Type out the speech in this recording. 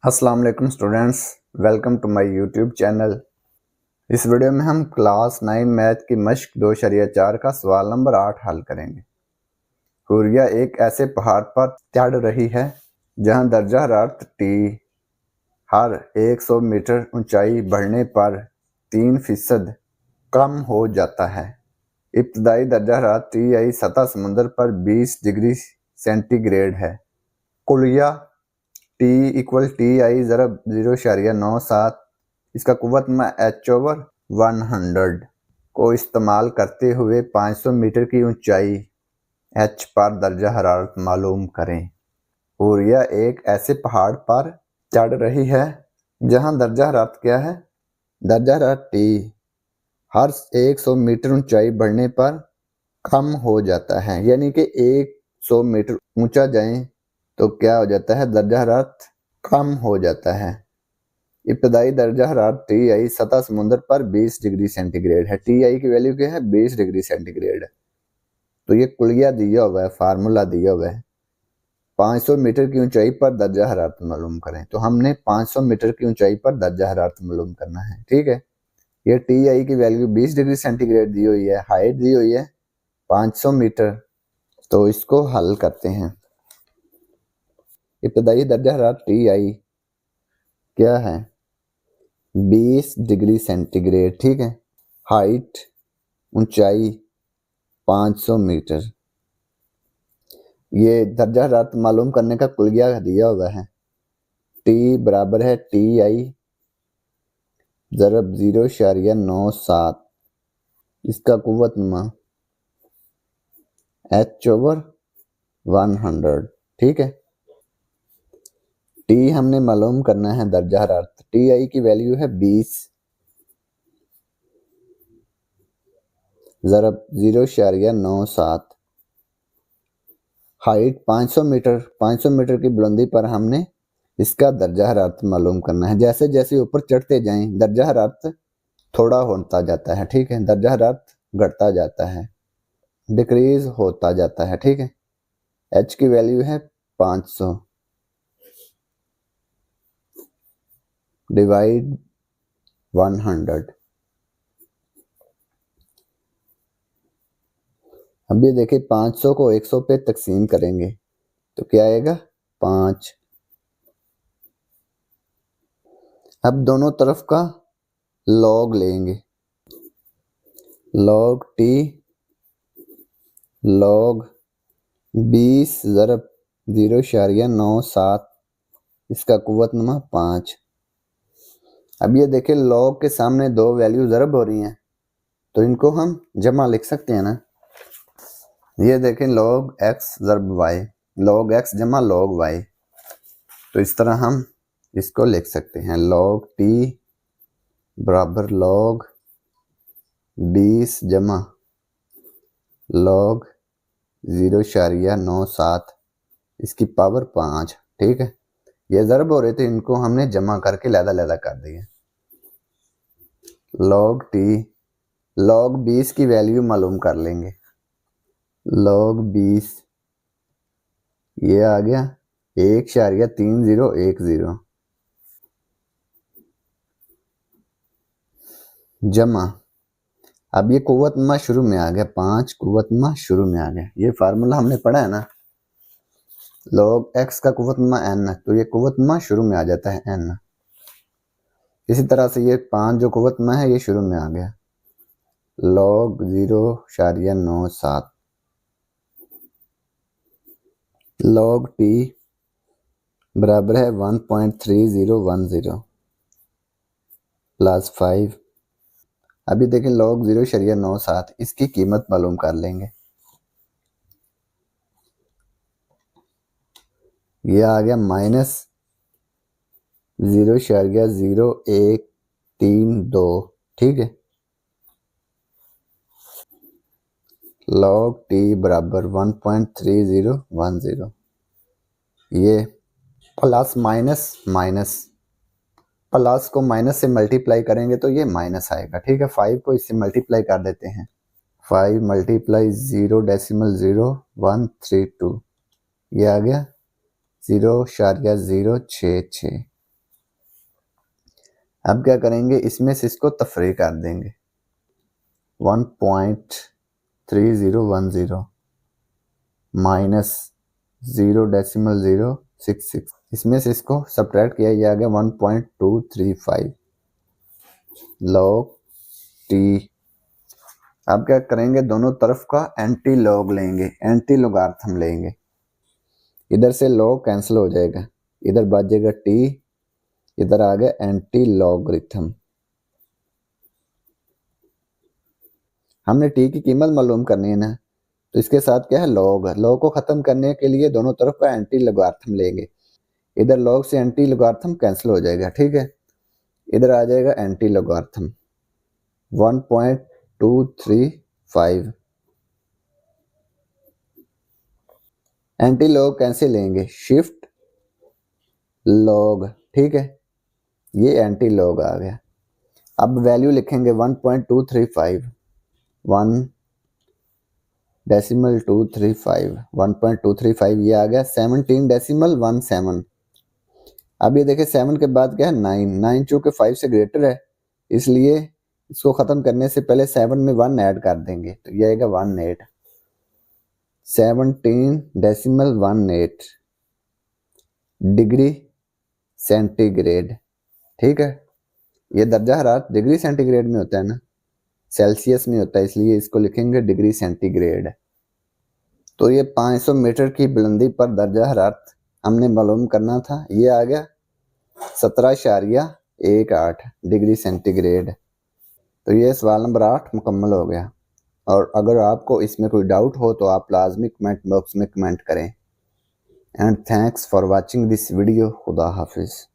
अस्सलाम वालेकुम students, welcome to my YouTube channel. इस वीडियो में हम क्लास 9 मैथ की मश्क 2.4 का सवाल नंबर 8 हल करेंगे। हुर्रिया एक ऐसे पहाड़ पर चढ़ रही है जहां दर्जा हरारत T हर 100 मीटर ऊंचाई बढ़ने पर 3% कम हो जाता है। इब्तदाई दर्जा हरारत TI सतह समुद्र पर 20 डिग्री सेंटीग्रेड है। कुलिया T इक्वल TI ज़रब 0.97 इसका कुव्वतमा H/100 को इस्तेमाल करते हुए 500 मीटर की ऊंचाई H पर दर्जा हरारत मालूम करें। हुर्रिया एक ऐसे पहाड़ पर चढ़ रही है जहां दर्जा हरारत क्या है? दर्जा हरारत T हर 100 मीटर ऊंचाई बढ़ने पर कम हो जाता है, यानी कि 100 मीटर ऊंचा जाएं तो क्या हो जाता है? दर्जा हरारत कम हो जाता है। इब्तदाई दर्जा हरारत TI सतह समुद्र पर 20 डिग्री सेंटीग्रेड है। TI की वैल्यू क्या है? 20 डिग्री सेंटीग्रेड। तो ये कुलिया दिया हुआ है, फार्मूला दिया हुआ है। 500 मीटर की ऊंचाई पर दर्जा हरारत मालूम करें, तो हमने 500 मीटर की ऊंचाई पर दर्जा हरारत मालूम करना है। ठीक है, ये TI की वैल्यू 20 डिग्री सेंटीग्रेड दी हुई है, हाइट दी हुई है 500 मीटर। तो इसको हल करते हैं। इब्तदाई दर्जा हरारत TI क्या है? 20 डिग्री सेंटीग्रेड। ठीक है, हाइट ऊंचाई 500 मीटर। ये दर्जा हरारत मालूम करने का कुलिया दिया हुआ है। T बराबर है TI ज़रब 0.97 इसका कुव्वतमा H/100। ठीक है, T हमने मालूम करना है दर्जा हरारत। TI की वैल्यू है 20 ज़रब 0.97। हाइट 500 मीटर, 500 मीटर की बुलंदी पर हमने इसका दर्जा हरारत मालूम करना है। जैसे जैसे ऊपर चढ़ते जाएं दर्जा हरारत थोड़ा होता जाता है। ठीक है, दर्जा हरारत घटता जाता है, डिक्रीज होता जाता है। ठीक है, H की वैल्यू है 500 डिवाइड 100। अब ये देखिए 500 को 100 पे तकसीम करेंगे तो क्या आएगा? 5। अब दोनों तरफ का लॉग लेंगे। लॉग T लॉग 20 ज़रब 0.97 इसका कुव्वतनुमा 5। अब ये देखें लॉग के सामने दो वैल्यू ज़रब हो रही हैं तो इनको हम जमा लिख सकते हैं ना। ये देखें log x ज़रब y, log x जमा लॉग y, तो इस तरह हम इसको लिख सकते हैं। लॉग T बराबर लॉग 20 जमा लॉग 0.97 इसकी पावर 5। ठीक है, ये ज़रब हो रहे थे, इनको हमने जमा करके लैदा कर दिया। लॉग T लॉग 20 की वैल्यू मालूम कर लेंगे। लॉग 20 ये आ गया 1.3010 जमा, अब ये कुव्वतनुमा शुरू में आ गया, 5 कुव्वतनुमा शुरू में आ गया। ये फार्मूला हमने पढ़ा है ना, लॉग x का कुव्वतनुमा n है तो ये कुव्वतनुमा शुरू में आ जाता है n। इसी तरह से ये 5 जो कुव्वतनुमा है ये शुरू में आ गया। लॉग 0.97 लॉग T बराबर है 1.3010 प्लस 5। अभी देखें लॉग 0.97 इसकी कीमत मालूम कर लेंगे। ये आ गया माइनस 0.0132। ठीक है, लॉग T बराबर 1.3010। ये प्लस माइनस माइनस, प्लस को माइनस से मल्टीप्लाई करेंगे तो ये माइनस आएगा। ठीक है, 5 को इससे मल्टीप्लाई कर देते हैं। 5 मल्टीप्लाई 0.0132 ये आ गया 0.066। अब क्या करेंगे, इसमें से इसको तफरीक कर देंगे। 1.3010 माइनस 0.066, इसमें से इसको सब्ट्रैक्ट किया जाएगा 1.235 लॉग टी। अब क्या करेंगे, दोनों तरफ का एंटी लॉग लेंगे, एंटी लोगार्थम लेंगे। इधर से लॉग कैंसिल हो जाएगा, इधर बचेगा टी, इधर आ गया एंटी लॉगरिथम। हमने टी की कीमत मालूम करनी है ना, तो इसके साथ क्या है, लॉग। लॉग को खत्म करने के लिए दोनों तरफ का एंटी लोगार्थम लेंगे। इधर लॉग से एंटी लोगार्थम कैंसिल हो जाएगा, ठीक है। इधर आ जाएगा एंटी लोगार्थम 1.235। एंटी लॉग कैसे लेंगे, शिफ्ट लॉग, ठीक है। ये एंटी लॉग आ गया। अब वैल्यू लिखेंगे 1.235, 1.235 ये आ गया 17.17। अब ये देखिए 7 के बाद क्या है, 9 चूंकि 5 से ग्रेटर है, इसलिए इसको खत्म करने से पहले 7 में 1 ऐड कर देंगे, तो ये आएगा 18, 17.18 डिग्री सेंटीग्रेड, ठीक है। ये दर्जा हरारत डिग्री सेंटीग्रेड में होता है ना, सेल्सियस में होता है, इसलिए इसको लिखेंगे डिग्री सेंटीग्रेड। तो ये 500 मीटर की बुलंदी पर दर्जा हरारत हमने मालूम करना था। ये आ गया 17.18 डिग्री सेंटीग्रेड। तो ये सवाल नंबर 8 मुकम्मल हो गया। और अगर आपको इसमें कोई डाउट हो तो आप लाजमी कमेंट बॉक्स में कमेंट करें। And thanks for watching this video. खुदा हाफिज़।